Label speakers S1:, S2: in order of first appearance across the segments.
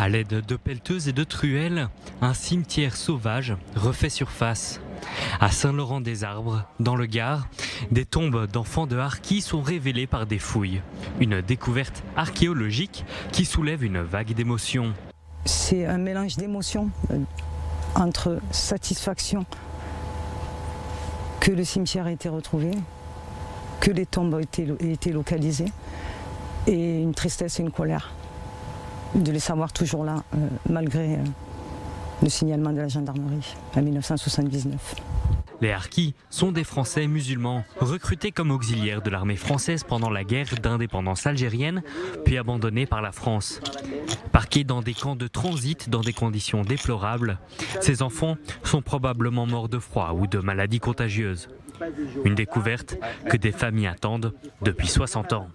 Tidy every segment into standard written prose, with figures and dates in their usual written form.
S1: À l'aide de pelleteuses et de truelles, un cimetière sauvage refait surface. À Saint-Laurent-des-Arbres, dans le Gard, des tombes d'enfants de harkis sont révélées par des fouilles. Une découverte archéologique qui soulève une vague d'émotions.
S2: C'est un mélange d'émotions entre satisfaction que le cimetière a été retrouvé, que les tombes aient été localisées, et une tristesse et une colère de les savoir toujours là, malgré le signalement de la gendarmerie en 1979.
S1: Les harkis sont des Français musulmans, recrutés comme auxiliaires de l'armée française pendant la guerre d'indépendance algérienne, puis abandonnés par la France. Parqués dans des camps de transit dans des conditions déplorables, ces enfants sont probablement morts de froid ou de maladies contagieuses. Une découverte que des familles attendent depuis 60 ans.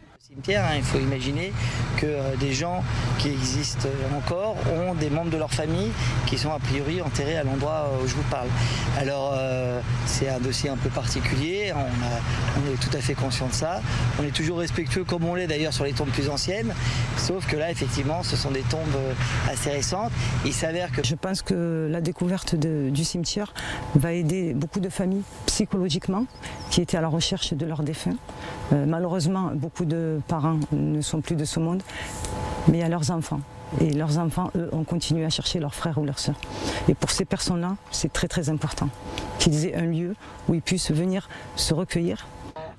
S3: Il faut imaginer que des gens qui existent encore ont des membres de leur famille qui sont a priori enterrés à l'endroit où je vous parle. Alors c'est un dossier un peu particulier, on est tout à fait conscient de ça. On est toujours respectueux comme on l'est d'ailleurs sur les tombes plus anciennes, sauf que là effectivement ce sont des tombes assez récentes. Il s'avère que...
S2: Je pense que la découverte du cimetière va aider beaucoup de familles psychologiquement qui étaient à la recherche de leurs défunts. Malheureusement, beaucoup de parents ne sont plus de ce monde, mais il y a leurs enfants. Et leurs enfants, eux, ont continué à chercher leurs frères ou leurs sœurs. Et pour ces personnes-là, c'est très très important qu'ils aient un lieu où ils puissent venir se recueillir.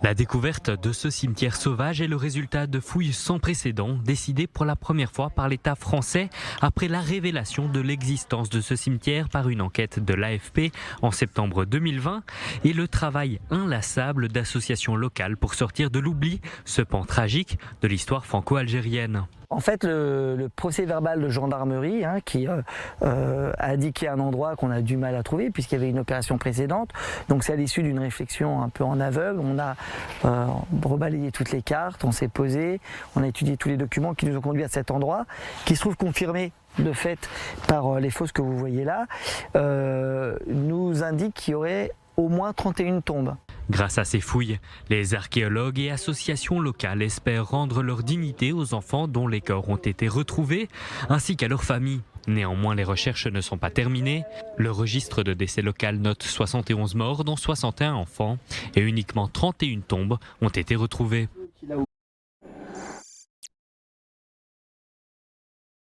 S1: La découverte de ce cimetière sauvage est le résultat de fouilles sans précédent décidées pour la première fois par l'État français après la révélation de l'existence de ce cimetière par une enquête de l'AFP en septembre 2020 et le travail inlassable d'associations locales pour sortir de l'oubli ce pan tragique de l'histoire franco-algérienne.
S3: En fait, le procès verbal de gendarmerie qui a indiqué un endroit qu'on a du mal à trouver puisqu'il y avait une opération précédente. Donc c'est à l'issue d'une réflexion un peu en aveugle. On a rebalayé toutes les cartes, on s'est posé, on a étudié tous les documents qui nous ont conduits à cet endroit, qui se trouve confirmé de fait par les fosses que vous voyez là, nous indique qu'il y aurait au moins 31 tombes.
S1: Grâce à ces fouilles, les archéologues et associations locales espèrent rendre leur dignité aux enfants dont les corps ont été retrouvés, ainsi qu'à leurs familles. Néanmoins, les recherches ne sont pas terminées. Le registre de décès local note 71 morts, dont 61 enfants, et uniquement 31 tombes ont été retrouvées.